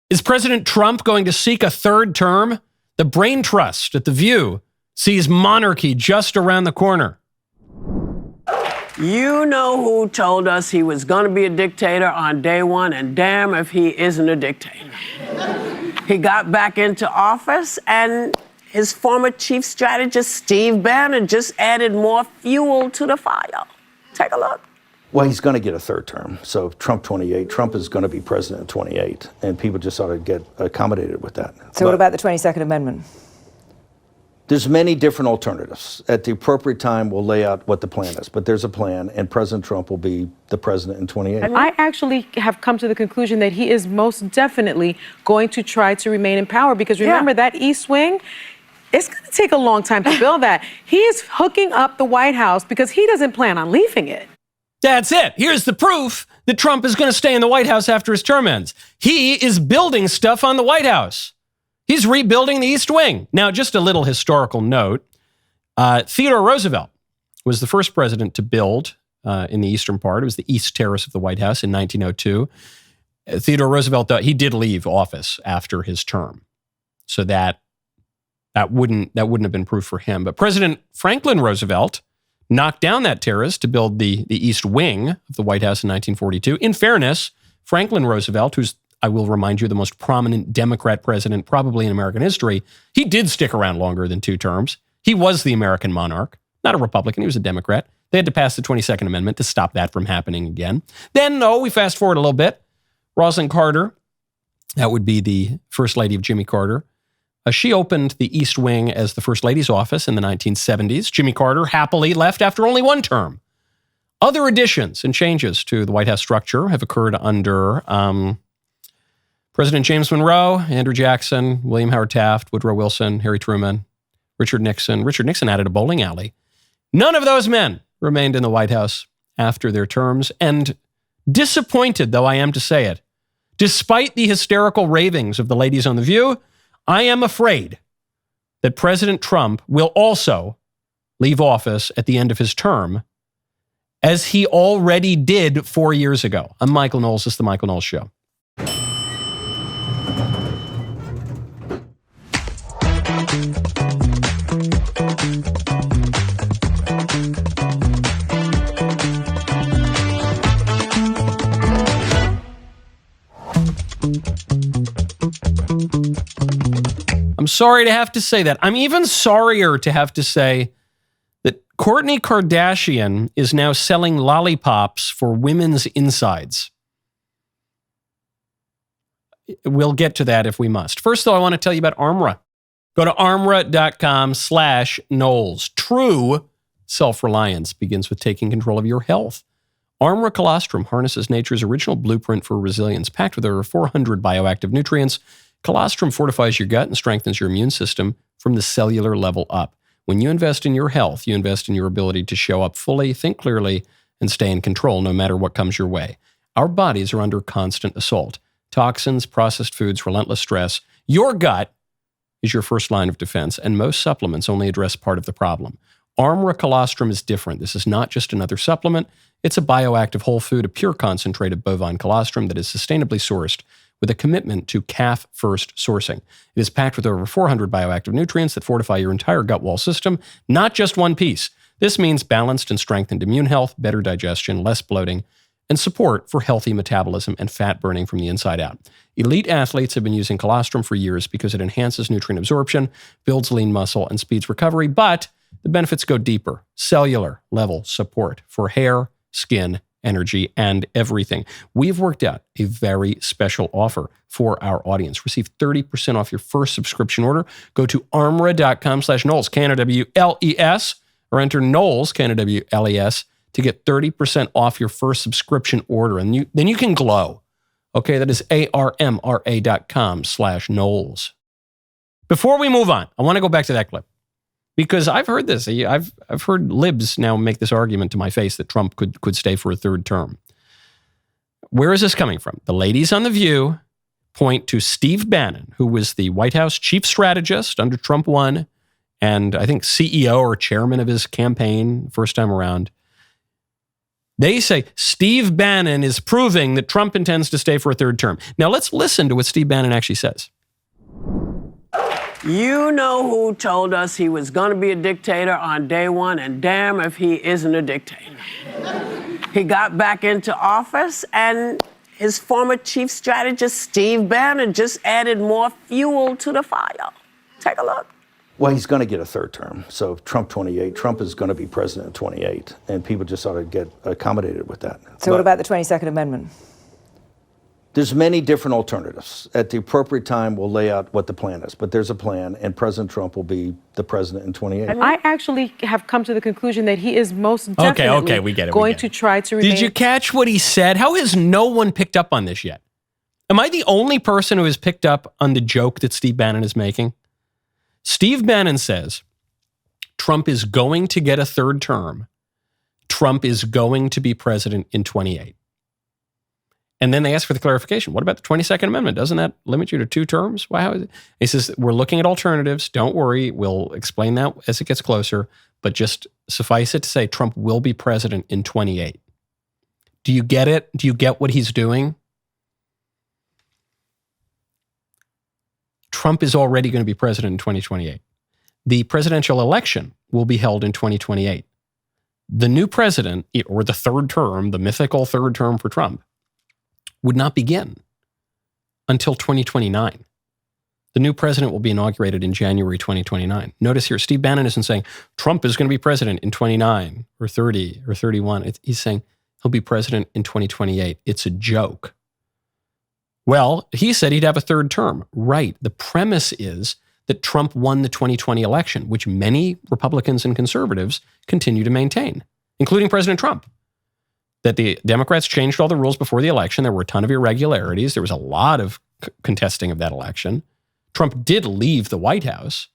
Is President Trump going to seek a third term? The Brain Trust at The View sees monarchy just around the corner. You know who told us he was going to be a dictator on day one, and damn if he isn't a dictator. He got back into office, and his former chief strategist, Steve Bannon, just added more fuel to the fire. Take a look. Well, he's going to get a third term. So Trump 28, Trump is going to be president in 28, and people just ought to get accommodated with that. So what about the 22nd Amendment? There's many different alternatives. At the appropriate time, we'll lay out what the plan is. But there's a plan, and President Trump will be the president in 28. I actually have come to the conclusion that he is most definitely going to try to remain in power, because remember that East Wing, it's going to take a long time to build that. He is hooking up the White House because he doesn't plan on leaving it. That's it. Here's the proof that Trump is going to stay in the White House after his term ends. He is building stuff on the White House. He's rebuilding the East Wing. Now, just a little historical note. Theodore Roosevelt was the first president to build in the eastern part. It was the East Terrace of the White House in 1902. Theodore Roosevelt, he did leave office after his term. So that wouldn't have been proof for him. But President Franklin Roosevelt knocked down that terrace to build the East Wing of the White House in 1942. In fairness, Franklin Roosevelt, who's, I will remind you, the most prominent Democrat president probably in American history, he did stick around longer than 2 terms. He was the American monarch, not a Republican. He was a Democrat. They had to pass the 22nd Amendment to stop that from happening again. Then, we fast forward a little bit. Rosalind Carter, that would be the First Lady of Jimmy Carter. She opened the East Wing as the First Lady's office in the 1970s. Jimmy Carter happily left after only 1 term. Other additions and changes to the White House structure have occurred under President James Monroe, Andrew Jackson, William Howard Taft, Woodrow Wilson, Harry Truman, Richard Nixon. Richard Nixon added a bowling alley. None of those men remained in the White House after their terms, and disappointed, though I am to say it, despite the hysterical ravings of the ladies on The View, I am afraid that President Trump will also leave office at the end of his term, as he already did 4 years ago. I'm Michael Knowles. This is The Michael Knowles Show. I'm sorry to have to say that. I'm even sorrier to have to say that Kourtney Kardashian is now selling lollipops for women's insides. We'll get to that if we must. First, though, I want to tell you about Armra. Go to armra.com/Knowles. True self-reliance begins with taking control of your health. Armra Colostrum harnesses nature's original blueprint for resilience. Packed with over 400 bioactive nutrients, Colostrum fortifies your gut and strengthens your immune system from the cellular level up. When you invest in your health, you invest in your ability to show up fully, think clearly, and stay in control no matter what comes your way. Our bodies are under constant assault. Toxins, processed foods, relentless stress. Your gut is your first line of defense, and most supplements only address part of the problem. Armra Colostrum is different. This is not just another supplement. It's a bioactive whole food, a pure concentrated bovine colostrum that is sustainably sourced with a commitment to calf-first sourcing. It is packed with over 400 bioactive nutrients that fortify your entire gut wall system, not just one piece. This means balanced and strengthened immune health, better digestion, less bloating, and support for healthy metabolism and fat burning from the inside out. Elite athletes have been using colostrum for years because it enhances nutrient absorption, builds lean muscle, and speeds recovery, but the benefits go deeper. Cellular level support for hair, skin, energy, and everything. We've worked out a very special offer for our audience. Receive 30% off your first subscription order. Go to armra.com/Knowles, K-N-O-W-L-E-S, or enter Knowles, K-N-O-W-L-E-S, to get 30% off your first subscription order. And then you can glow. Okay, that is armra.com/Knowles. Before we move on, I want to go back to that clip. Because I've heard this. I've heard libs now make this argument to my face that Trump could stay for a third term. Where is this coming from? The ladies on The View point to Steve Bannon, who was the White House chief strategist under Trump 1, and I think CEO or chairman of his campaign first time around. They say Steve Bannon is proving that Trump intends to stay for a third term. Now let's listen to what Steve Bannon actually says. You know who told us he was going to be a dictator on day one, and damn if he isn't a dictator. He got back into office, and his former chief strategist, Steve Bannon, just added more fuel to the fire. Take a look. Well, he's going to get a third term. So Trump 28, Trump is going to be president in 28, and people just ought to get accommodated with that. So what about the 22nd Amendment? There's many different alternatives. At the appropriate time, we'll lay out what the plan is. But there's a plan, and President Trump will be the president in 28. I actually have come to the conclusion that he is most definitely we get it, going to try to remain. Did you catch what he said? How has no one picked up on this yet? Am I the only person who has picked up on the joke that Steve Bannon is making? Steve Bannon says Trump is going to get a third term. Trump is going to be president in 28. And then they ask for the clarification. What about the 22nd Amendment? Doesn't that limit you to 2 terms? Why? How is it? He says, we're looking at alternatives. Don't worry. We'll explain that as it gets closer. But just suffice it to say Trump will be president in 28. Do you get it? Do you get what he's doing? Trump is already going to be president in 2028. The presidential election will be held in 2028. The new president, or the third term, the mythical third term for Trump, would not begin until 2029. The new president will be inaugurated in January 2029. Notice here, Steve Bannon isn't saying Trump is going to be president in 29 or 30 or 31. He's saying he'll be president in 2028. It's a joke. Well, he said he'd have a third term. Right. The premise is that Trump won the 2020 election, which many Republicans and conservatives continue to maintain, including President Trump. That the Democrats changed all the rules before the election. There were a ton of irregularities. There was a lot of contesting of that election. Trump did leave the White House.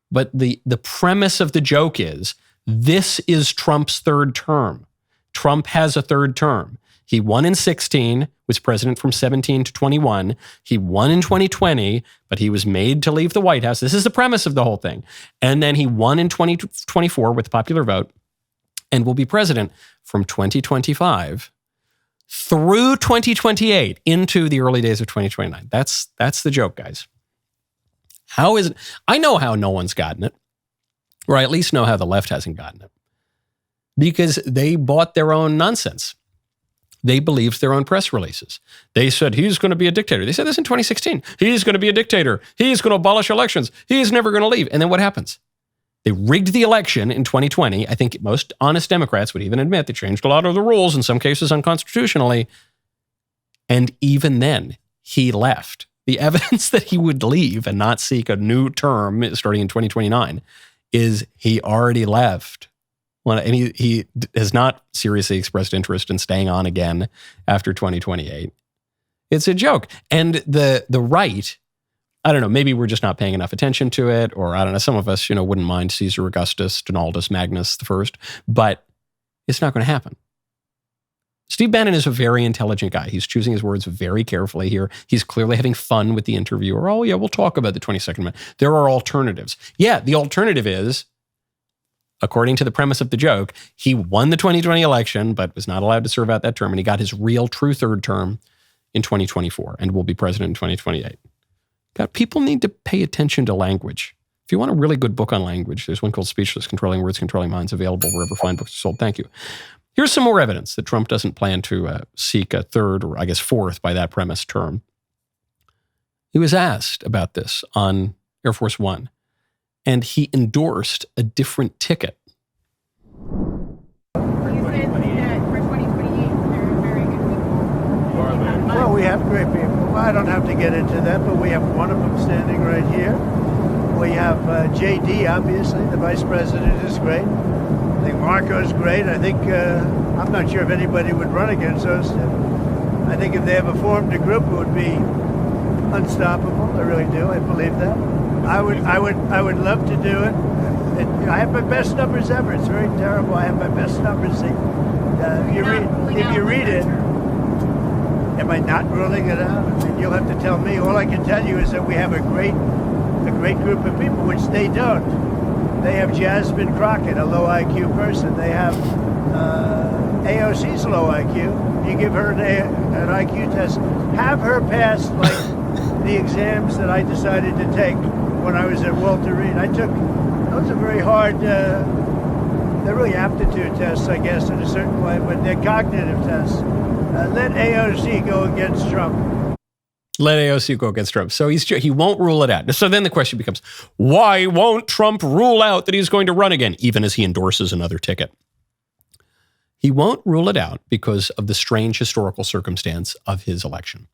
But the premise of the joke is, this is Trump's third term. Trump has a third term. He won in 16, was president from 17 to 21. He won in 2020, but he was made to leave the White House. This is the premise of the whole thing. And then he won in 2024 with the popular vote and will be president from 2025 through 2028 into the early days of 2029. That's the joke, guys. How is it? I know how no one's gotten it, or I at least know how the left hasn't gotten it, because they bought their own nonsense. They believed their own press releases. They said, he's going to be a dictator. They said this in 2016. He's going to be a dictator. He's going to abolish elections. He's never going to leave. And then what happens? They rigged the election in 2020. I think most honest Democrats would even admit they changed a lot of the rules, in some cases unconstitutionally. And even then, he left. The evidence that he would leave and not seek a new term starting in 2029 is he already left. Well, and he has not seriously expressed interest in staying on again after 2028. It's a joke. And the right, I don't know, maybe we're just not paying enough attention to it, or I don't know, some of us, wouldn't mind Caesar Augustus, Donaldus Magnus I, but it's not going to happen. Steve Bannon is a very intelligent guy. He's choosing his words very carefully here. He's clearly having fun with the interviewer. Oh yeah, we'll talk about the 22nd Amendment. There are alternatives. Yeah, the alternative is, according to the premise of the joke, he won the 2020 election, but was not allowed to serve out that term, and he got his real true third term in 2024 and will be president in 2028. God, people need to pay attention to language. If you want a really good book on language, there's one called Speechless, Controlling Words, Controlling Minds, available wherever fine books are sold. Thank you. Here's some more evidence that Trump doesn't plan to seek a third, or I guess fourth by that premise, term. He was asked about this on Air Force One, and he endorsed a different ticket. Well, we have great people. Well, I don't have to get into that, but we have one of them standing right here. We have JD, obviously. The vice president is great. I think Marco's great. I think, I'm not sure if anybody would run against us. I think if they ever formed a group, it would be unstoppable. I really do. I believe that. I would love to do it. I have my best numbers ever. It's very terrible. I have my best numbers. If you read it, am I not ruling it out? I mean, you'll have to tell me. All I can tell you is that we have a great group of people, which they don't. They have Jasmine Crockett, a low IQ person. They have AOC's low IQ. You give her an IQ test, have her pass like the exams that I decided to take when I was at Walter Reed. Those are very hard, they're really aptitude tests, I guess, in a certain way, but they're cognitive tests. Let AOC go against Trump. Let AOC go against Trump. So he won't rule it out. So then the question becomes, why won't Trump rule out that he's going to run again, even as he endorses another ticket? He won't rule it out because of the strange historical circumstance of his election.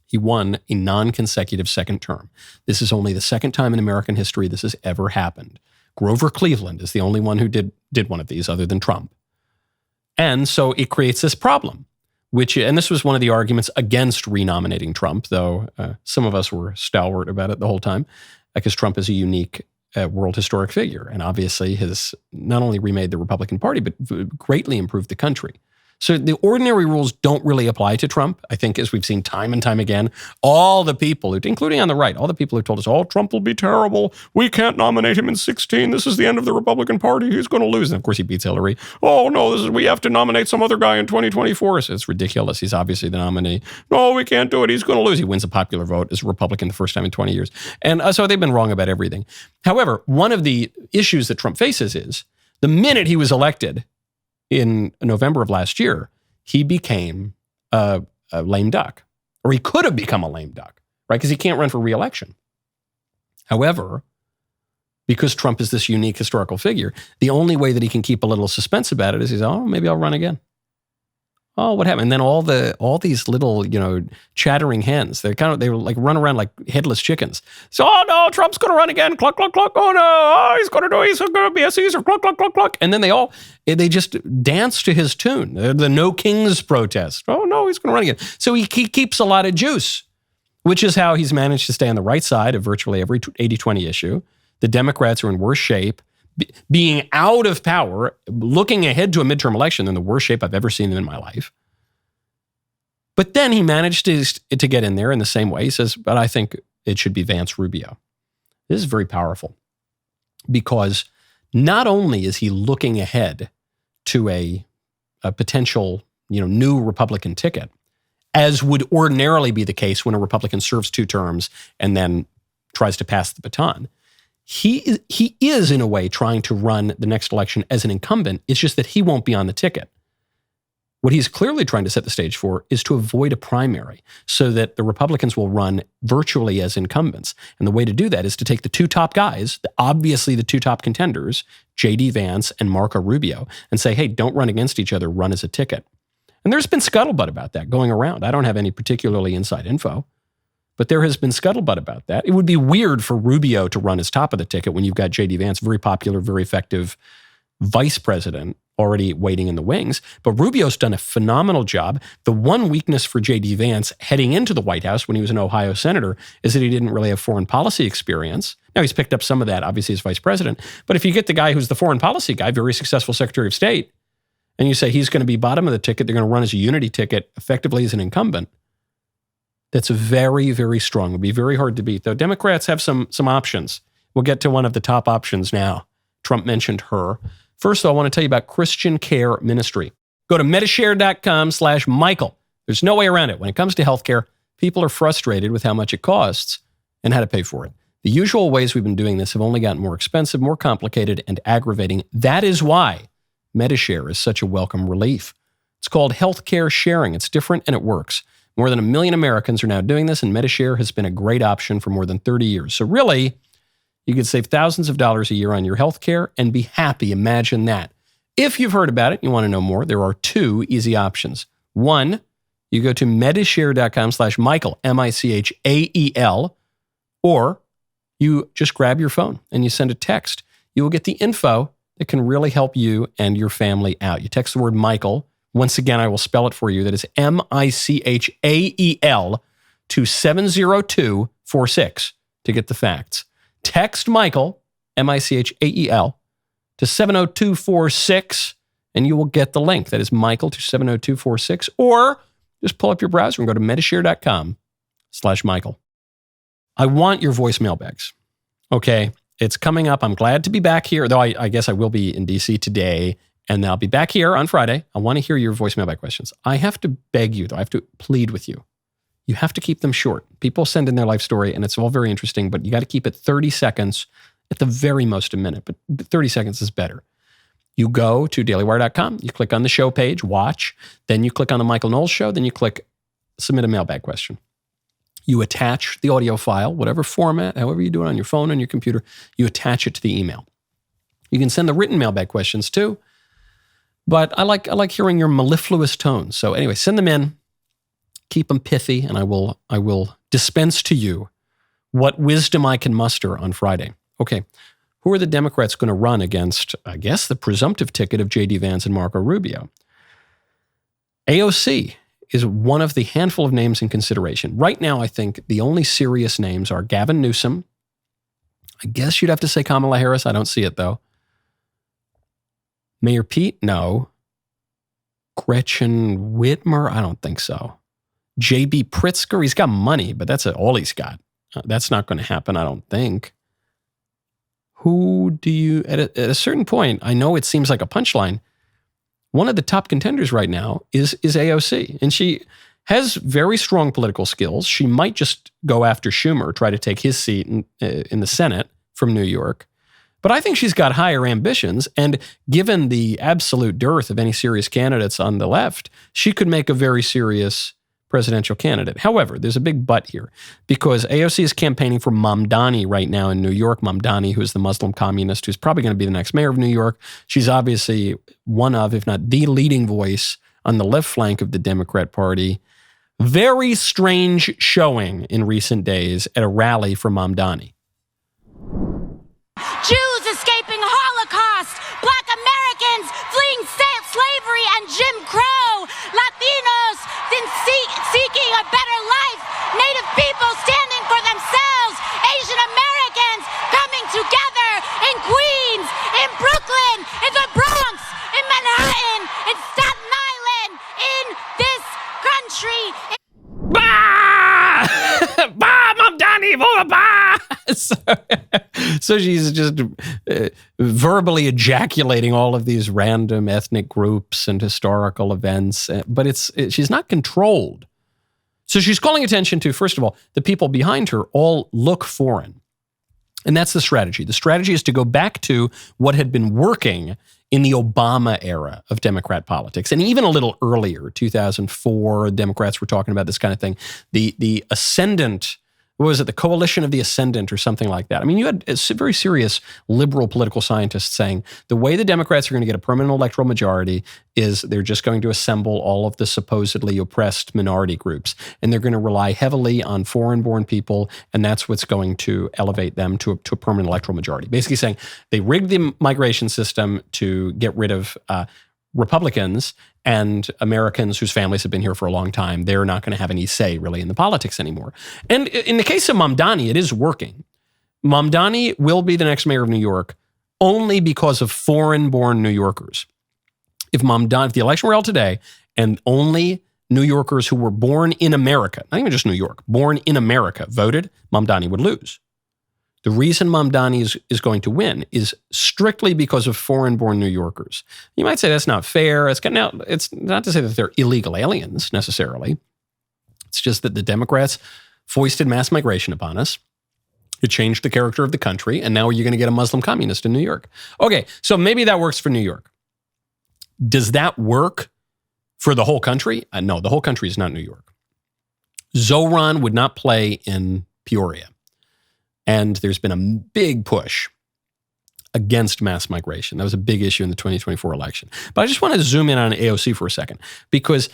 He won a non-consecutive second term. This is only the second time in American history this has ever happened. Grover Cleveland is the only one who did one of these other than Trump. And so it creates this problem, and this was one of the arguments against renominating Trump, though some of us were stalwart about it the whole time, because Trump is a unique world historic figure, and obviously has not only remade the Republican Party, but greatly improved the country. So the ordinary rules don't really apply to Trump. I think, as we've seen time and time again, all the people, including on the right, all the people who told us, oh, Trump will be terrible. We can't nominate him in 2016. This is the end of the Republican Party. He's going to lose. And of course, he beats Hillary. Oh, no, we have to nominate some other guy in 2024. So it's ridiculous. He's obviously the nominee. No, we can't do it. He's going to lose. He wins a popular vote as a Republican the first time in 20 years. And so they've been wrong about everything. However, one of the issues that Trump faces is the minute he was elected in November of last year, he became a lame duck, or he could have become a lame duck, right? Because he can't run for re-election. However, because Trump is this unique historical figure, the only way that he can keep a little suspense about it is maybe I'll run again. Oh, what happened? And then all these little, chattering hens, they like run around like headless chickens. So, oh no, Trump's going to run again. Cluck, cluck, cluck. Oh no, he's going to be a Caesar. Cluck, cluck, cluck, cluck. And then they just dance to his tune. The No Kings protest. Oh no, he's going to run again. So he keeps a lot of juice, which is how he's managed to stay on the right side of virtually every 80-20 issue. The Democrats are in worse shape. Being out of power, looking ahead to a midterm election in the worst shape I've ever seen them in my life. But then he managed to get in there in the same way. He says, but I think it should be Vance Rubio. This is very powerful because not only is he looking ahead to a potential, new Republican ticket, as would ordinarily be the case when a Republican serves 2 terms and then tries to pass the baton. He is, in a way, trying to run the next election as an incumbent. It's just that he won't be on the ticket. What he's clearly trying to set the stage for is to avoid a primary so that the Republicans will run virtually as incumbents. And the way to do that is to take the 2 top guys, obviously the 2 top contenders, J.D. Vance and Marco Rubio, and say, hey, don't run against each other, run as a ticket. And there's been scuttlebutt about that going around. I don't have any particularly inside info. But there has been scuttlebutt about that. It would be weird for Rubio to run as top of the ticket when you've got J.D. Vance, very popular, very effective vice president, already waiting in the wings. But Rubio's done a phenomenal job. The one weakness for J.D. Vance heading into the White House when he was an Ohio senator is that he didn't really have foreign policy experience. Now, he's picked up some of that, obviously, as vice president. But if you get the guy who's the foreign policy guy, very successful Secretary of State, and you say he's going to be bottom of the ticket, they're going to run as a unity ticket, effectively as an incumbent, that's very, very strong. It'll be very hard to beat. Though Democrats have some options. We'll get to one of the top options now. Trump mentioned her. First, I want to tell you about Christian Care Ministry. Go to Medishare.com/Michael. There's no way around it. When it comes to healthcare, people are frustrated with how much it costs and how to pay for it. The usual ways we've been doing this have only gotten more expensive, more complicated, and aggravating. That is why Medishare is such a welcome relief. It's called healthcare sharing. It's different and it works. More than 1 million Americans are now doing this, and Medishare has been a great option for more than 30 years. So really, you could save thousands of dollars a year on your health care and be happy. Imagine that. If you've heard about it and you want to know more, there are 2 easy options. One, you go to Medishare.com/Michael, Michael, or you just grab your phone and you send a text. You will get the info that can really help you and your family out. You text the word Michael. Once again, I will spell it for you. That is Michael to 70246 to get the facts. Text Michael, Michael, to 70246, and you will get the link. That is Michael to 70246. Or just pull up your browser and go to Medishare.com/Michael. I want your voicemail bags. Okay, it's coming up. I'm glad to be back here, though I guess I will be in D.C. today And I'll be back here on Friday. I want to hear your voice mailbag questions. I have to beg you, though. I have to plead with you. You have to keep them short. People send in their life story, and it's all very interesting, but you got to keep it 30 seconds, at the very most a minute, but 30 seconds is better. You go to dailywire.com, you click on the show page, watch, then you click on the Michael Knowles Show, then you click submit a mailbag question. You attach the audio file, whatever format, however you do it on your phone, on your computer, you attach it to the email. You can send the written mailbag questions too, but I like hearing your mellifluous tones. So anyway, send them in, keep them pithy, and I will dispense to you what wisdom I can muster on Friday. Okay, who are the Democrats going to run against, I guess, the presumptive ticket of J.D. Vance and Marco Rubio? AOC is one of the handful of names in consideration. Right now, I think the only serious names are Gavin Newsom. I guess you'd have to say Kamala Harris. I don't see it, though. Mayor Pete? No. Gretchen Whitmer? I don't think so. J.B. Pritzker? He's got money, but that's all he's got. That's not going to happen, I don't think. Who do you, at a certain point, I know it seems like a punchline, one of the top contenders right now is AOC. And she has very strong political skills. She might just go after Schumer, try to take his seat in the Senate from New York. But I think she's got higher ambitions. And given the absolute dearth of any serious candidates on the left, she could make a very serious presidential candidate. However, there's a big but here, because AOC is campaigning for Mamdani right now in New York. Mamdani, who is the Muslim communist, who's probably going to be the next mayor of New York. She's obviously one of, if not the leading voice on the left flank of the Democrat Party. Very strange showing in recent days at a rally for Mamdani. Jews escaping Holocaust, Black Americans fleeing slavery and Jim Crow, Latinos seeking a better life, Native people standing for themselves, Asian Americans coming together in Queens, in Brooklyn, in the Bronx, in Manhattan, in Staten Island, in this country. Bah! Bah! Mamdani! Bah! So she's just verbally ejaculating all of these random ethnic groups and historical events, but she's not controlled. So she's calling attention to, first of all, the people behind her all look foreign. And that's the strategy. The strategy is to go back to what had been working in the Obama era of Democrat politics. And even a little earlier, 2004, Democrats were talking about this kind of thing. The ascendant, what was it, the coalition of the ascendant or something like that. I mean, you had very serious liberal political scientists saying the way the Democrats are going to get a permanent electoral majority is they're just going to assemble all of the supposedly oppressed minority groups. And they're going to rely heavily on foreign-born people, and that's what's going to elevate them to a permanent electoral majority. Basically saying they rigged the migration system to get rid of Republicans and Americans whose families have been here for a long time. They're not going to have any say really in the politics anymore. And in the case of Mamdani, it is working. Mamdani will be the next mayor of New York only because of foreign-born New Yorkers. If the election were held today and only New Yorkers who were born in America, not even just New York, born in America voted, Mamdani would lose. The reason Mamdani is going to win is strictly because of foreign-born New Yorkers. You might say that's not fair. It's not to say that they're illegal aliens necessarily. It's just that the Democrats foisted mass migration upon us. It changed the character of the country, and now you're going to get a Muslim communist in New York. Okay, so maybe that works for New York. Does that work for the whole country? No, the whole country is not New York. Zoran would not play in Peoria. And there's been a big push against mass migration. That was a big issue in the 2024 election. But I just want to zoom in on AOC for a second, because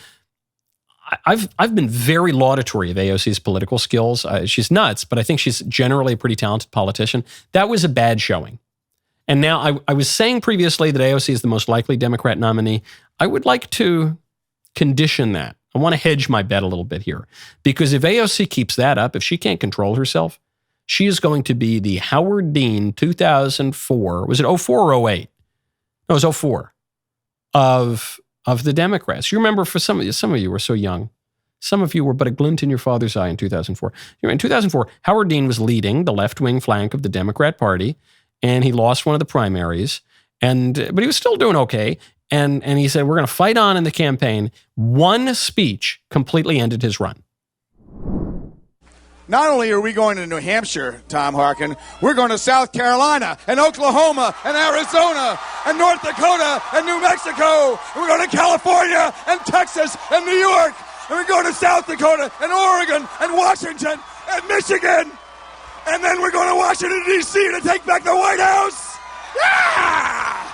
I've been very laudatory of AOC's political skills. She's nuts, but I think she's generally a pretty talented politician. That was a bad showing. And now I was saying previously that AOC is the most likely Democrat nominee. I would like to condition that. I want to hedge my bet a little bit here, because if AOC keeps that up, if she can't control herself, she is going to be the Howard Dean 2004, was it 04 or 08? No, it was 04, of the Democrats. You remember, for some of you were so young. Some of you were but a glint in your father's eye in 2004. In 2004, Howard Dean was leading the left-wing flank of the Democrat Party, and he lost one of the primaries, but he was still doing okay. And he said, we're going to fight on in the campaign. One speech completely ended his run. Not only are we going to New Hampshire, Tom Harkin, we're going to South Carolina and Oklahoma and Arizona and North Dakota and New Mexico. And we're going to California and Texas and New York. And we're going to South Dakota and Oregon and Washington and Michigan. And then we're going to Washington, D.C. to take back the White House. Ah!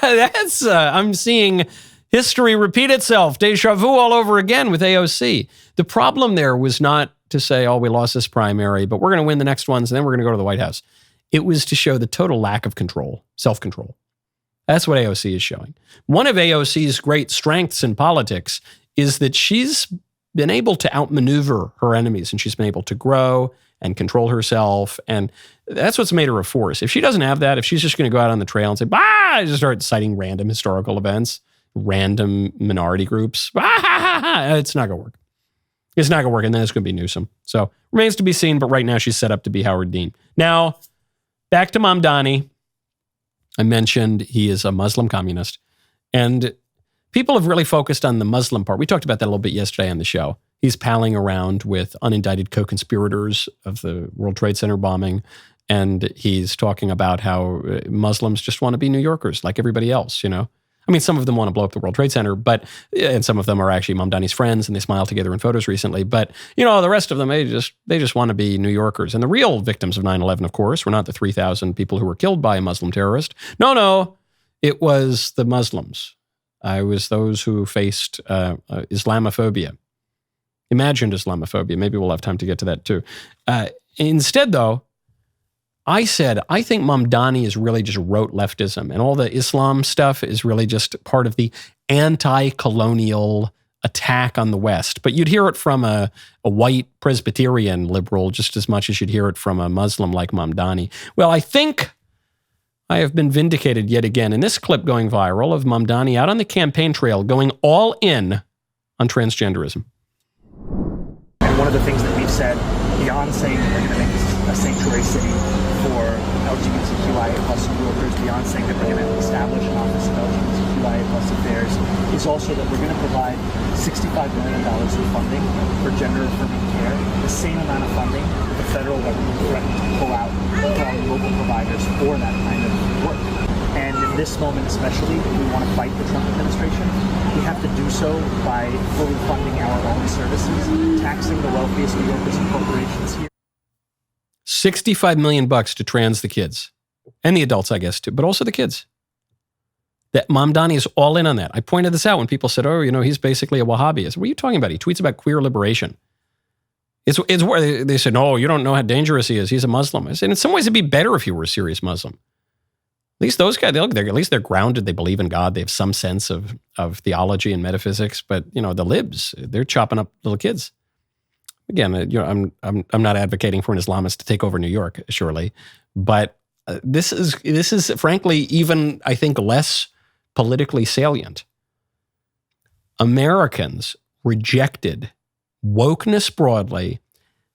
That's, I'm seeing history repeat itself. Deja vu all over again with AOC. The problem there was not to say, oh, we lost this primary, but we're going to win the next ones, and then we're going to go to the White House. It was to show the total lack of control, self-control. That's what AOC is showing. One of AOC's great strengths in politics is that she's been able to outmaneuver her enemies, and she's been able to grow and control herself. And that's what's made her a force. If she doesn't have that, if she's just going to go out on the trail and say, bah, just start citing random historical events, random minority groups, it's not going to work. It's not going to work. And then it's going to be Newsom. So remains to be seen. But right now she's set up to be Howard Dean. Now, back to Mamdani. I mentioned he is a Muslim communist. And people have really focused on the Muslim part. We talked about that a little bit yesterday on the show. He's palling around with unindicted co-conspirators of the World Trade Center bombing. And he's talking about how Muslims just want to be New Yorkers like everybody else, you know? I mean, some of them want to blow up the World Trade Center, and some of them are actually Mamdani's friends, and they smiled together in photos recently. But, you know, the rest of them, they just want to be New Yorkers. And the real victims of 9/11, of course, were not the 3,000 people who were killed by a Muslim terrorist. No, it was the Muslims. It was those who faced Islamophobia, imagined Islamophobia. Maybe we'll have time to get to that too. Instead, though, I said, I think Mamdani is really just rote leftism, and all the Islam stuff is really just part of the anti-colonial attack on the West. But you'd hear it from a white Presbyterian liberal just as much as you'd hear it from a Muslim like Mamdani. Well, I think I have been vindicated yet again in this clip going viral of Mamdani out on the campaign trail going all in on transgenderism. And one of the things that we've said, beyond saying that we're going to make this a sanctuary city for LGBTQIA plus workers, beyond saying that we're going to establish an office of LGBTQIA plus affairs, is also that we're going to provide $65 million in funding for gender-affirming care, the same amount of funding that the federal government threatened to pull out from local providers for that kind of work. And in this moment especially, if we want to fight the Trump administration, we have to do so by fully funding our own services, taxing the wealthiest New Yorkers and corporations here. $65 million to trans the kids and the adults, I guess, too, but also the kids. That Mamdani is all in on that. I pointed this out when people said, oh, you know, he's basically a Wahhabi. I said, what are you talking about? He tweets about queer liberation. It's where they said, no, you don't know how dangerous he is. He's a Muslim. I said, in some ways, it'd be better if he were a serious Muslim. At least those guys, at least they're grounded. They believe in God. They have some sense of theology and metaphysics. But, you know, the libs, they're chopping up little kids. Again, you know, I'm not advocating for an Islamist to take over New York, surely, but this is frankly even, I think, less politically salient. Americans rejected wokeness broadly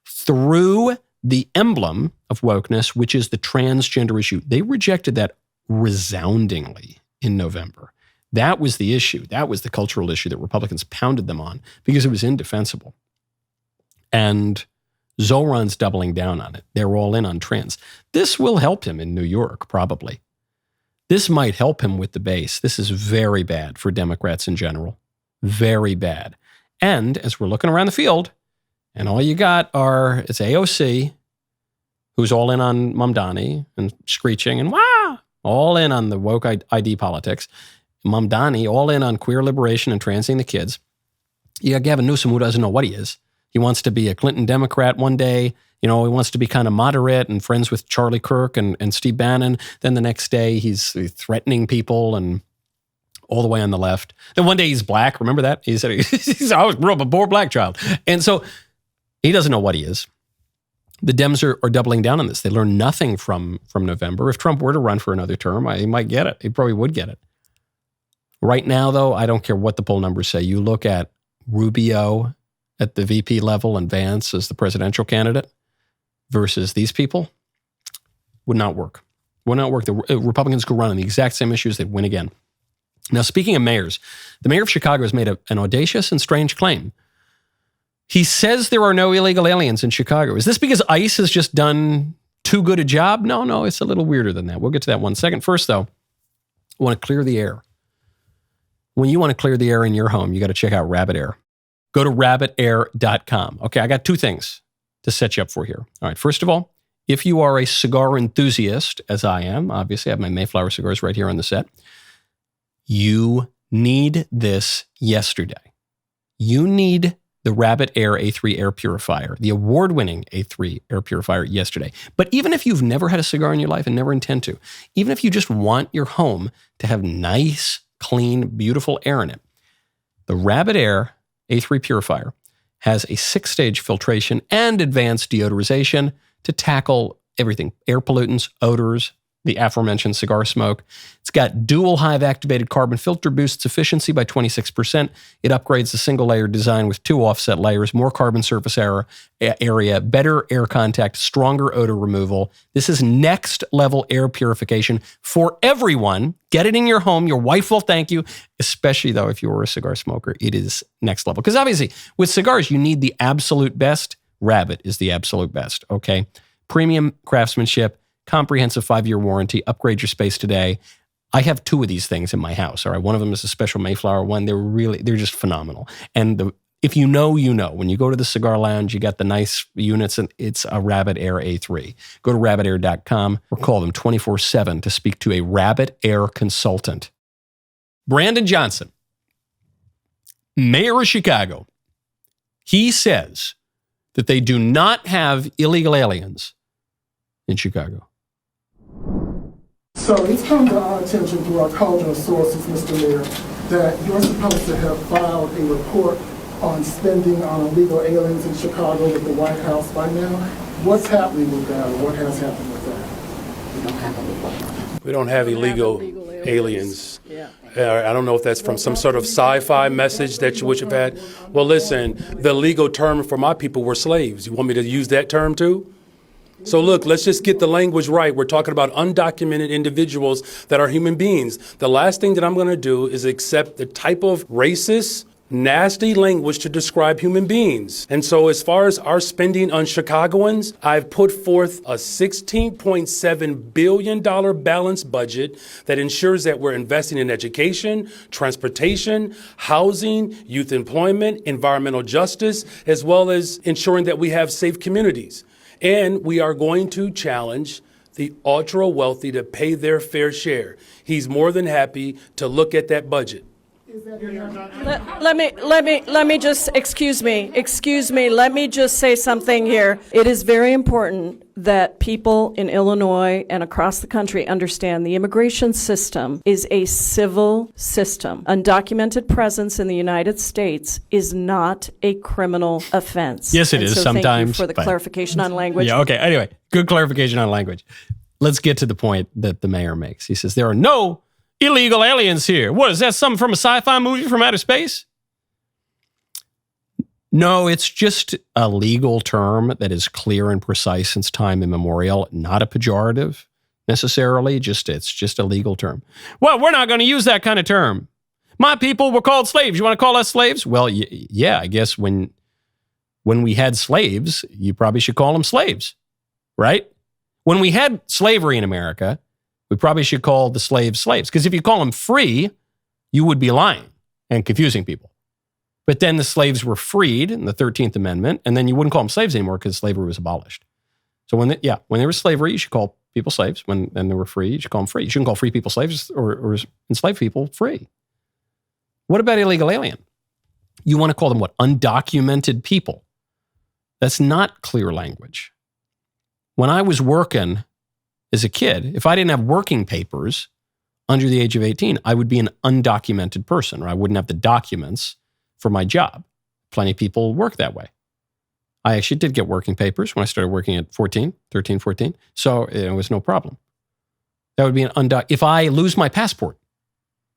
through the emblem of wokeness, which is the transgender issue. They rejected that resoundingly in November. That was the issue. That was the cultural issue that Republicans pounded them on because it was indefensible. And Zoran's doubling down on it. They're all in on trans. This will help him in New York, probably. This might help him with the base. This is very bad for Democrats in general. Very bad. And as we're looking around the field, and all you got it's AOC, who's all in on Mamdani and screeching and wah, all in on the woke ID politics. Mamdani, all in on queer liberation and transing the kids. You got Gavin Newsom, who doesn't know what he is. He wants to be a Clinton Democrat one day. You know, he wants to be kind of moderate and friends with Charlie Kirk and Steve Bannon. Then the next day he's threatening people and all the way on the left. Then one day he's black. Remember that? He said, I was grew up a poor black child. And so he doesn't know what he is. The Dems are doubling down on this. They learned nothing from November. If Trump were to run for another term, he might get it. He probably would get it. Right now, though, I don't care what the poll numbers say. You look at Rubio at the VP level and Vance as the presidential candidate versus these people, would not work. Would not work. The Republicans could run on the exact same issues. They'd win again. Now, speaking of mayors, the mayor of Chicago has made an audacious and strange claim. He says there are no illegal aliens in Chicago. Is this because ICE has just done too good a job? No, it's a little weirder than that. We'll get to that one second. First, though, I want to clear the air. When you want to clear the air in your home, you got to check out Rabbit Air. Go to rabbitair.com. Okay, I got two things to set you up for here. All right, first of all, if you are a cigar enthusiast, as I am, obviously I have my Mayflower cigars right here on the set, you need this yesterday. You need the Rabbit Air A3 air purifier, the award-winning A3 air purifier yesterday. But even if you've never had a cigar in your life and never intend to, even if you just want your home to have nice, clean, beautiful air in it, the Rabbit Air A3 purifier has a 6-stage filtration and advanced deodorization to tackle everything, air pollutants, odors, the aforementioned cigar smoke. It's got dual hive activated carbon filter, boosts efficiency by 26%. It upgrades the single layer design with 2 offset layers, more carbon surface area, better air contact, stronger odor removal. This is next level air purification for everyone. Get it in your home. Your wife will thank you, especially though if you're a cigar smoker. It is next level. Because obviously with cigars, you need the absolute best. Rabbit is the absolute best, okay? Premium craftsmanship, comprehensive 5-year warranty, upgrade your space today. I have 2 of these things in my house, all right? One of them is a special Mayflower one. They're just phenomenal. And if you know, you know. When you go to the cigar lounge, you got the nice units, and it's a Rabbit Air A3. Go to rabbitair.com or call them 24/7 to speak to a Rabbit Air consultant. Brandon Johnson, mayor of Chicago, he says that they do not have illegal aliens in Chicago. So it's come to our attention through our cultural sources, Mr. Mayor, that you're supposed to have filed a report on spending on illegal aliens in Chicago with the White House by now. What's happening with that, or what has happened with that? We don't have illegal aliens. I don't know if that's from some sort of sci-fi message that you wish have had. Well, listen, the legal term for my people were slaves. You want me to use that term too? So look, let's just get the language right. We're talking about undocumented individuals that are human beings. The last thing that I'm going to do is accept the type of racist, nasty language to describe human beings. And so as far as our spending on Chicagoans, I've put forth a $16.7 billion balanced budget that ensures that we're investing in education, transportation, housing, youth employment, environmental justice, as well as ensuring that we have safe communities. And we are going to challenge the ultra wealthy to pay their fair share. He's more than happy to look at that budget. Let me just, excuse me, let me just say something here. It is very important that people in Illinois and across the country understand the immigration system is a civil system. Undocumented presence in the United States is not a criminal offense. Yes, it is sometimes. Thank you for the clarification on language. Yeah, okay. Anyway, good clarification on language. Let's get to the point that the mayor makes. He says, there are no illegal aliens here. What, is that something from a sci-fi movie from outer space? No, it's just a legal term that is clear and precise since time immemorial, not a pejorative necessarily, it's just a legal term. Well, we're not going to use that kind of term. My people were called slaves. You want to call us slaves? Well, yeah, I guess when we had slaves, you probably should call them slaves, right? When we had slavery in America, we probably should call the slaves slaves, because if you call them free, you would be lying and confusing people. But then the slaves were freed in the 13th Amendment, and then you wouldn't call them slaves anymore because slavery was abolished. So when there was slavery, you should call people slaves. When they were free, you should call them free. You shouldn't call free people slaves or enslaved people free. What about illegal alien? You want to call them what? Undocumented people. That's not clear language. When I was working as a kid, if I didn't have working papers under the age of 18, I would be an undocumented person, or I wouldn't have the documents for my job. Plenty of people work that way. I actually did get working papers when I started working at 13, 14. So it was no problem. That would be if I lose my passport.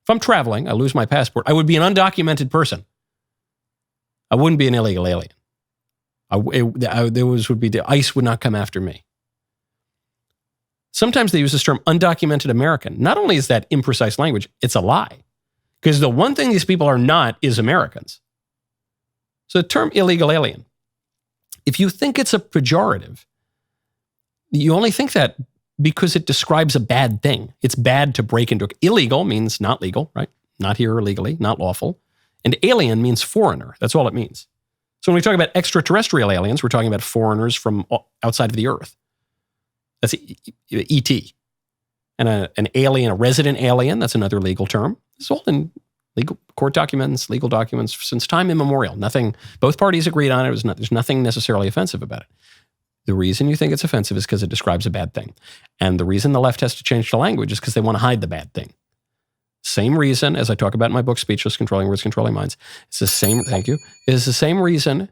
If I'm traveling, I lose my passport, I would be an undocumented person. I wouldn't be an illegal alien. ICE would not come after me. Sometimes they use this term undocumented American. Not only is that imprecise language, it's a lie. Because the one thing these people are not is Americans. So the term illegal alien, if you think it's a pejorative, you only think that because it describes a bad thing. It's bad to break into. Illegal means not legal, right? Not here illegally, not lawful. And alien means foreigner. That's all it means. So when we talk about extraterrestrial aliens, we're talking about foreigners from outside of the earth. That's ET. And an alien, a resident alien, that's another legal term. It's all in legal court documents, legal documents since time immemorial. Both parties agreed on it. There's nothing necessarily offensive about it. The reason you think it's offensive is because it describes a bad thing. And the reason the left has to change the language is because they want to hide the bad thing. Same reason, as I talk about in my book, Speechless, Controlling Words, Controlling Minds. It's the same, thank you. It's the same reason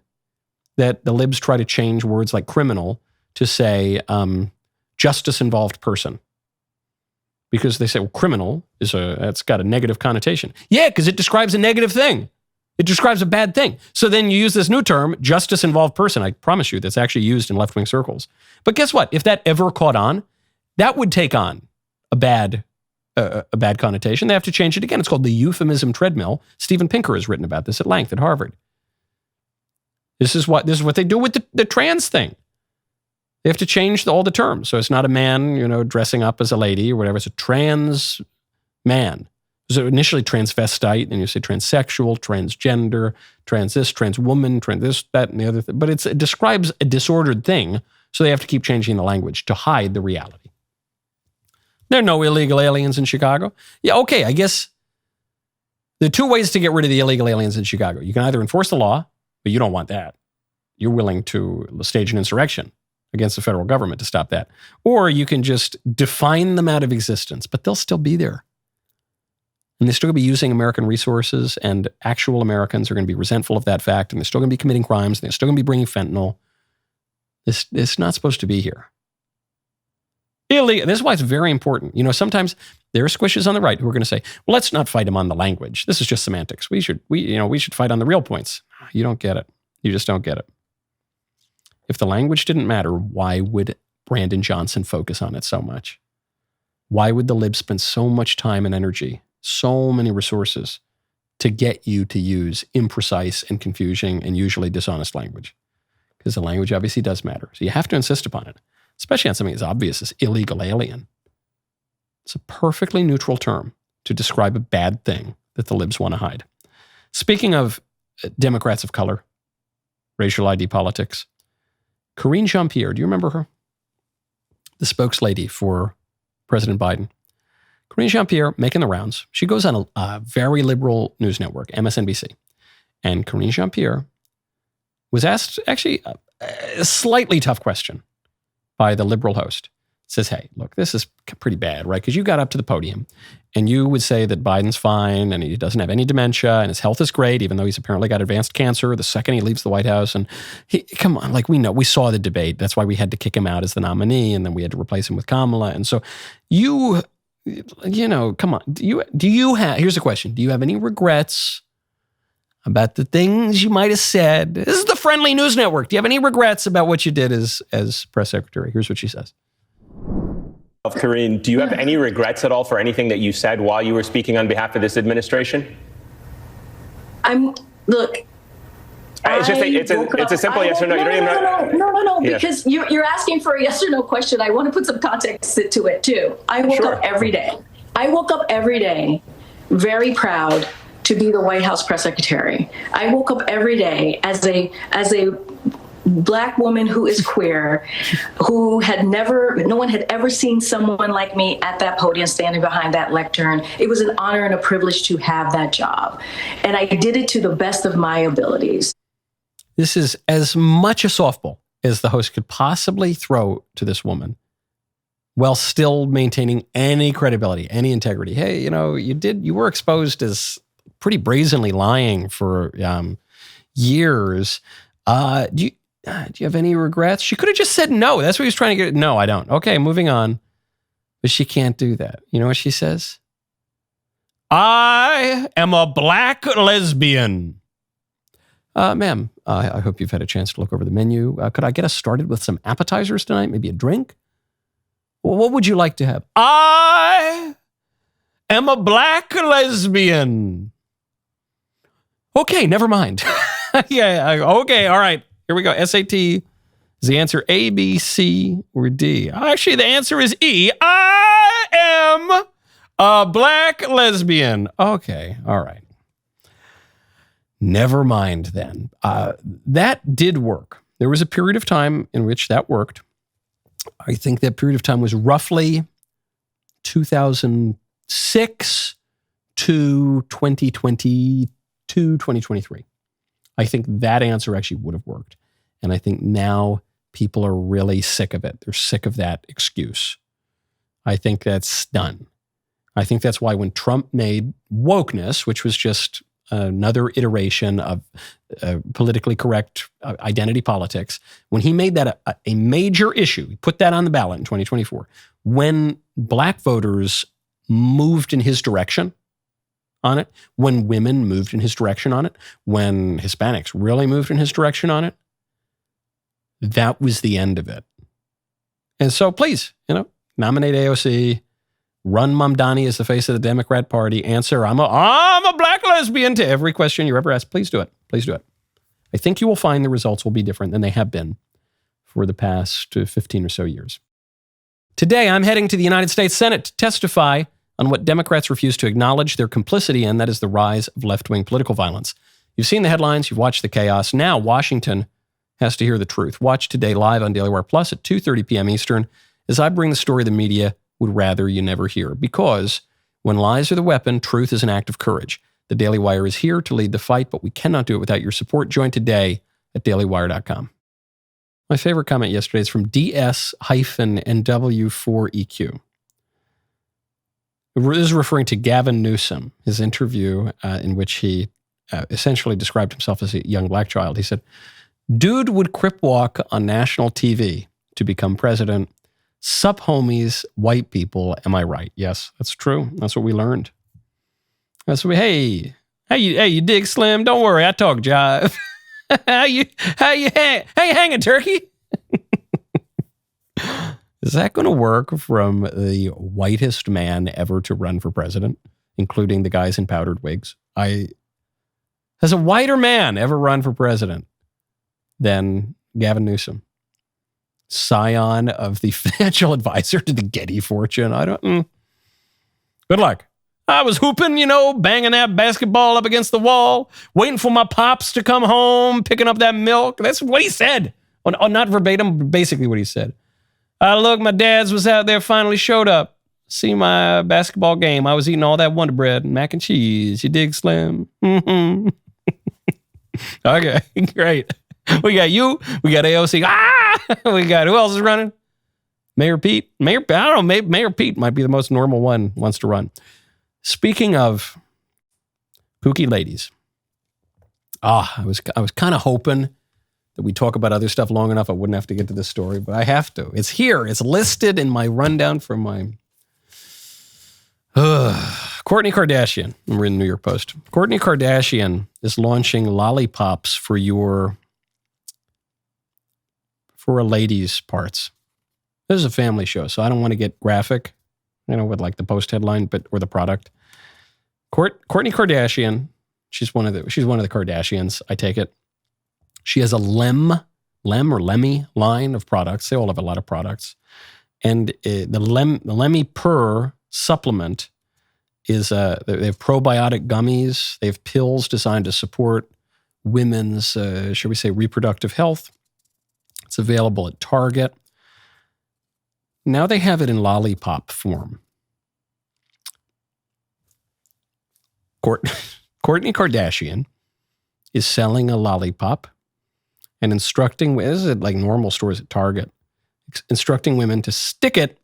that the libs try to change words like criminal to say justice-involved person. Because they say, well, criminal that's got a negative connotation. Yeah, because it describes a negative thing. It describes a bad thing. So then you use this new term, justice-involved person. I promise you that's actually used in left-wing circles. But guess what? If that ever caught on, that would take on a bad connotation. They have to change it again. It's called the euphemism treadmill. Steven Pinker has written about this at length at Harvard. This is what they do with the trans thing. They have to change all the terms. So it's not a man, dressing up as a lady or whatever. It's a trans man. So initially transvestite, and you say transsexual, transgender, trans this, trans woman, trans this, that, and the other thing. But it describes a disordered thing, so they have to keep changing the language to hide the reality. There are no illegal aliens in Chicago. Yeah, okay, I guess there are two ways to get rid of the illegal aliens in Chicago. You can either enforce the law, but you don't want that. You're willing to stage an insurrection against the federal government to stop that. Or you can just define them out of existence, but they'll still be there. And they're still going to be using American resources, and actual Americans are going to be resentful of that fact, and they're still going to be committing crimes, and they're still going to be bringing fentanyl. It's not supposed to be here. Illegal. This is why it's very important. Sometimes there are squishes on the right who are going to say, well, let's not fight them on the language. This is just semantics. We should fight on the real points. You don't get it. You just don't get it. If the language didn't matter, why would Brandon Johnson focus on it so much? Why would the libs spend so much time and energy, so many resources to get you to use imprecise and confusing and usually dishonest language? Because the language obviously does matter. So you have to insist upon it, especially on something as obvious as illegal alien. It's a perfectly neutral term to describe a bad thing that the libs want to hide. Speaking of Democrats of color, racial ID politics, Karine Jean-Pierre, do you remember her? The spokeslady for President Biden. Karine Jean-Pierre making the rounds. She goes on a very liberal news network, MSNBC. And Karine Jean-Pierre was asked actually a slightly tough question by the liberal host. Says, hey, look, this is pretty bad, right? Because you got up to the podium and you would say that Biden's fine and he doesn't have any dementia and his health is great, even though he's apparently got advanced cancer the second he leaves the White House. And come on, we know, we saw the debate. That's why we had to kick him out as the nominee, and then we had to replace him with Kamala. And so come on. Do you have, here's the question. Do you have any regrets about the things you might have said? This is the Friendly News Network. Do you have any regrets about what you did as press secretary? Here's what she says. Karine, do you have any regrets at all for anything that you said while you were speaking on behalf of this administration? Look. It's a simple yes or no. You don't even know. No, because you're asking for a yes or no question. I want to put some context to it too. I woke up every day. I woke up every day very proud to be the White House press secretary. I woke up every day as a Black woman who is queer, no one had ever seen someone like me at that podium standing behind that lectern. It was an honor and a privilege to have that job. And I did it to the best of my abilities. This is as much a softball as the host could possibly throw to this woman while still maintaining any credibility, any integrity. Hey, you were exposed as pretty brazenly lying for years. Do you have any regrets? She could have just said no. That's what he was trying to get. No, I don't. Okay, moving on. But she can't do that. You know what she says? I am a Black lesbian. Ma'am, I hope you've had a chance to look over the menu. Could I get us started with some appetizers tonight? Maybe a drink? Well, what would you like to have? I am a black lesbian. Okay, never mind. Okay, all right. Here we go. SAT. Is the answer A, B, C, or D? Actually, the answer is E. I am a black lesbian. Okay, all right. Never mind then. That did work. There was a period of time in which that worked. I think that period of time was roughly 2006 to 2022, 2023. I think that answer actually would have worked. And I think now people are really sick of it. They're sick of that excuse. I think that's done. I think that's why when Trump made wokeness, which was just another iteration of politically correct identity politics, when he made that a major issue, he put that on the ballot in 2024, when black voters moved in his direction on it, when women moved in his direction on it, when Hispanics really moved in his direction on it, that was the end of it. And so please, nominate AOC, run Mamdani as the face of the Democrat Party, answer, I'm a black lesbian to every question you ever asked. Please do it. Please do it. I think you will find the results will be different than they have been for the past 15 or so years. Today, I'm heading to the United States Senate to testify on what Democrats refuse to acknowledge their complicity in, that is the rise of left-wing political violence. You've seen the headlines, you've watched the chaos. Now Washington has to hear the truth. Watch today live on DailyWire Plus at 2:30 p.m. Eastern as I bring the story the media would rather you never hear. Because when lies are the weapon, truth is an act of courage. The Daily Wire is here to lead the fight, but we cannot do it without your support. Join today at dailywire.com. My favorite comment yesterday is from DS-NW4EQ. This is referring to Gavin Newsom, his interview in which he essentially described himself as a young black child. He said, dude would crip walk on national TV to become president. Sup homies, white people, am I right? Yes, that's true. That's what we learned. That's what hey, you dig, Slim? Don't worry, I talk jive. how you hanging, turkey? Is that going to work from the whitest man ever to run for president, including the guys in powdered wigs? Has a whiter man ever run for president than Gavin Newsom? Scion of the financial advisor to the Getty fortune. Good luck. I was hooping, banging that basketball up against the wall, waiting for my pops to come home, picking up that milk. That's what he said. Not verbatim, but basically what he said. Look, my dad's was out there, finally showed up. See my basketball game. I was eating all that Wonder Bread and mac and cheese. You dig, Slim? Mm-hmm. Okay, great. We got you. We got AOC. We got, who else is running? Mayor Pete. I don't know. Mayor Pete might be the most normal one wants to run. Speaking of kooky ladies, I was kind of hoping that we talk about other stuff long enough I wouldn't have to get to this story, but I have to. It's here. It's listed in my rundown from my Kourtney Kardashian. We're in the New York Post. Kourtney Kardashian is launching lollipops for a lady's parts. This is a family show, so I don't want to get graphic, with like the Post headline, or the product. Kourtney Kardashian, she's one of the Kardashians, I take it. She has a Lem or Lemmy line of products. They all have a lot of products. And the Lemmy Purr supplement is, they have probiotic gummies. They have pills designed to support women's, shall we say, reproductive health. It's available at Target. Now they have it in lollipop form. Kourtney Kardashian is selling a lollipop and instructing, this is like normal stores at Target, instructing women to stick it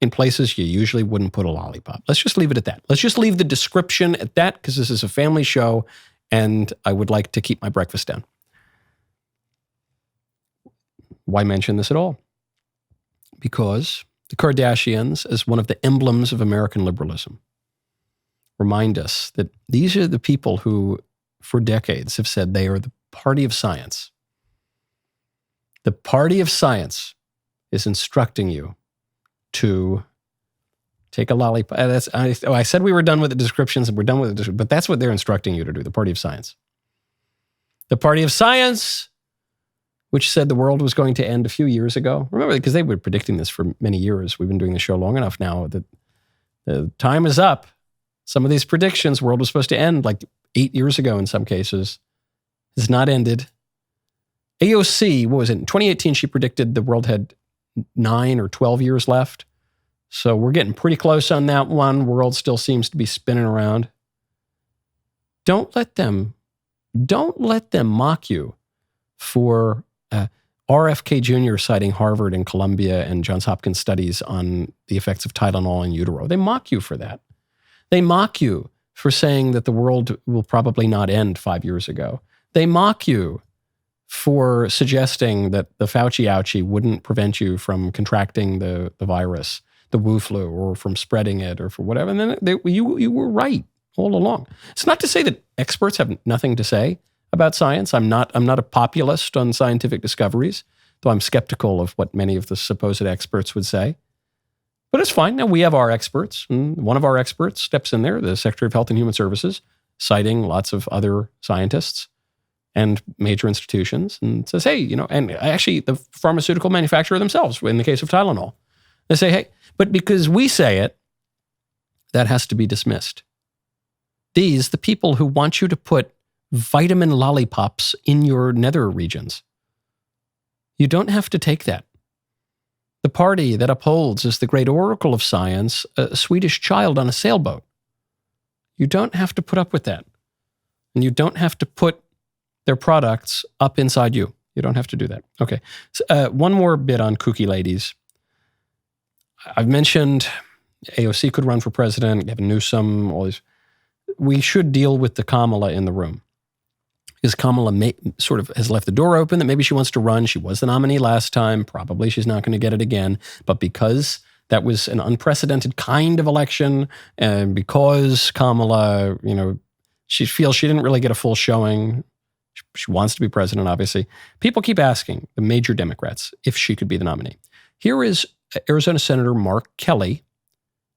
in places you usually wouldn't put a lollipop. Let's just leave it at that. Let's just leave the description at that because this is a family show and I would like to keep my breakfast down. Why mention this at all? Because the Kardashians, as one of the emblems of American liberalism, remind us that these are the people who, for decades, have said they are the party of science. The party of science. is instructing you to take a lollipop. I said we were done with the descriptions, and we're done with it, but that's what they're instructing you to do, the Party of Science. The Party of Science, which said the world was going to end a few years ago. Remember, because they were predicting this for many years. We've been doing the show long enough now that the time is up. Some of these predictions, world was supposed to end like 8 years ago in some cases, has not ended. AOC, what was it? In 2018, she predicted the world had 9 or 12 years left. So we're getting pretty close on that one. World still seems to be spinning around. Don't let them mock you for RFK Jr. citing Harvard and Columbia and Johns Hopkins studies on the effects of Tylenol in utero. They mock you for that. They mock you for saying that the world will probably not end 5 years ago. They mock you for suggesting that the Fauci ouchie wouldn't prevent you from contracting the virus, the Wu flu, or from spreading it, or for whatever. And then you were right all along. It's not to say that experts have nothing to say about science. I'm not a populist on scientific discoveries, though I'm skeptical of what many of the supposed experts would say. But it's fine. Now we have our experts, and one of our experts steps in there, the Secretary of Health and Human Services, citing lots of other scientists and major institutions, and says, hey, and actually the pharmaceutical manufacturer themselves, in the case of Tylenol, they say, hey, but because we say it, that has to be dismissed. The people who want you to put vitamin lollipops in your nether regions, you don't have to take that. The party that upholds as the great oracle of science, a Swedish child on a sailboat. You don't have to put up with that. And you don't have to put their products up inside you. You don't have to do that. Okay. So, one more bit on kooky ladies. I've mentioned AOC could run for president, Gavin Newsom, all these. We should deal with the Kamala in the room. Because Kamala sort of has left the door open that maybe she wants to run. She was the nominee last time. Probably she's not going to get it again. But because that was an unprecedented kind of election, and because Kamala, she feels she didn't really get a full showing. She wants to be president, obviously. People keep asking the major Democrats if she could be the nominee. Here is Arizona Senator Mark Kelly,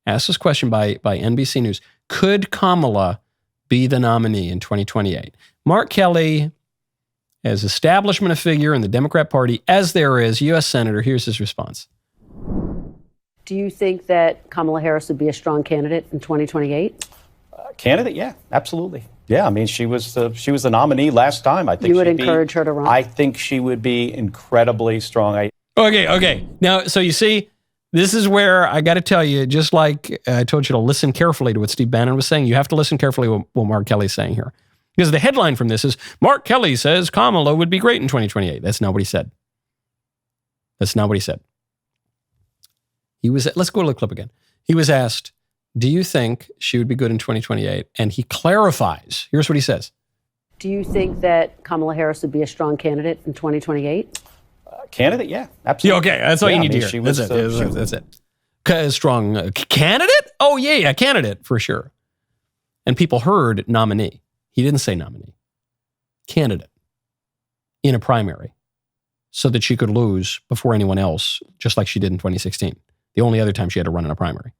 asked this question by NBC News. Could Kamala be the nominee in 2028? Mark Kelly, as establishment figure in the Democrat Party, as there is, U.S. Senator, here's his response. Do you think that Kamala Harris would be a strong candidate in 2028? Candidate? Yeah, absolutely. Yeah, I mean, she was the nominee last time. I think you would encourage her to run. I think she would be incredibly strong. Okay. Now, so you see, this is where I got to tell you, just like I told you to listen carefully to what Steve Bannon was saying, you have to listen carefully to what Mark Kelly's saying here. Because the headline from this is, Mark Kelly says Kamala would be great in 2028. That's not what he said. That's not what he said. Let's go to the clip again. He was asked, do you think she would be good in 2028? And he clarifies. Here's what he says. Do you think that Kamala Harris would be a strong candidate in 2028? Candidate? Yeah, absolutely. Yeah, okay, that's all you need to hear. That's it. Strong candidate? Oh, yeah, candidate for sure. And people heard nominee. He didn't say nominee. Candidate in a primary so that she could lose before anyone else, just like she did in 2016. The only other time she had to run in a primary.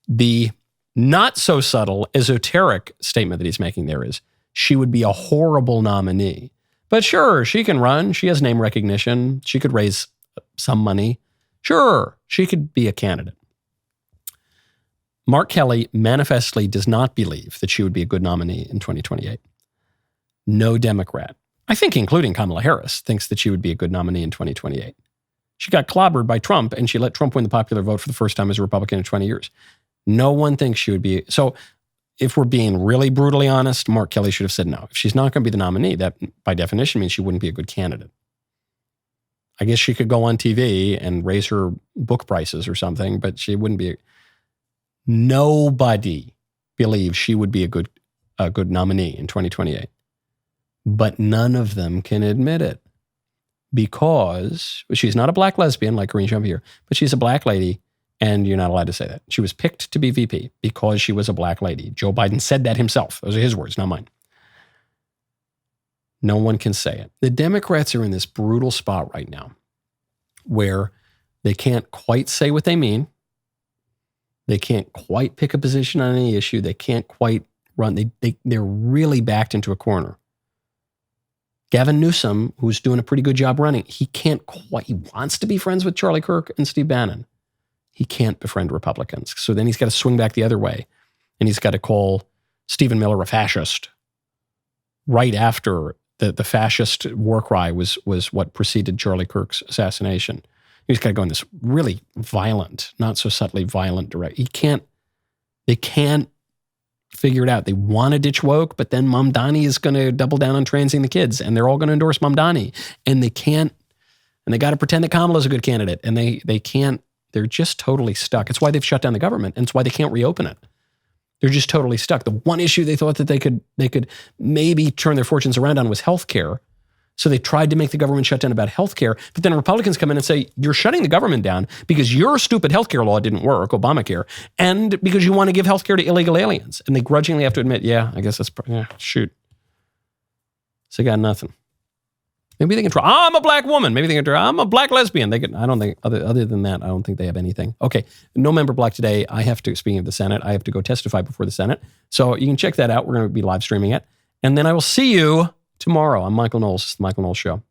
The not so subtle, esoteric statement that he's making there is she would be a horrible nominee. But sure, she can run. She has name recognition. She could raise some money. Sure, she could be a candidate. Mark Kelly manifestly does not believe that she would be a good nominee in 2028. No Democrat, I think including Kamala Harris, thinks that she would be a good nominee in 2028. She got clobbered by Trump, and she let Trump win the popular vote for the first time as a Republican in 20 years. No one thinks she would be. So if we're being really brutally honest, Mark Kelly should have said no. If she's not going to be the nominee, that by definition means she wouldn't be a good candidate. I guess she could go on TV and raise her book prices or something, but she wouldn't be. Nobody believes she would be a good nominee in 2028. But none of them can admit it because she's not a black lesbian like Karine Jean-Pierre, but she's a black lady, and you're not allowed to say that. She was picked to be VP because she was a black lady. Joe Biden said that himself. Those are his words, not mine. No one can say it. The Democrats are in this brutal spot right now where they can't quite say what they mean. They can't quite pick a position on any issue. They can't quite run. They're really backed into a corner. Gavin Newsom, who's doing a pretty good job running, he wants to be friends with Charlie Kirk and Steve Bannon. He can't befriend Republicans. So then he's got to swing back the other way. And he's got to call Stephen Miller a fascist right after the fascist war cry was what preceded Charlie Kirk's assassination. He's got to go in this really violent, not so subtly violent direction. They can't figure it out. They want to ditch woke, but then Mamdani is going to double down on transing the kids, and they're all going to endorse Mamdani. And they can't, and they got to pretend that Kamala is a good candidate, and they can't, they're just totally stuck. It's why they've shut down the government, and it's why they can't reopen it. They're just totally stuck. The one issue they thought that they could maybe turn their fortunes around on was healthcare. So they tried to make the government shut down about healthcare, but then Republicans come in and say, you're shutting the government down because your stupid healthcare law didn't work, Obamacare, and because you want to give healthcare to illegal aliens. And they grudgingly have to admit, I guess shoot. So they got nothing. Maybe they can try. I'm a black woman. Maybe they can try. I'm a black lesbian. They can. I don't think other than that. I don't think they have anything. Okay, no member black today. I have to. Speaking of the Senate, I have to go testify before the Senate. So you can check that out. We're going to be live streaming it, and then I will see you tomorrow. I'm Michael Knowles. It's the Michael Knowles Show.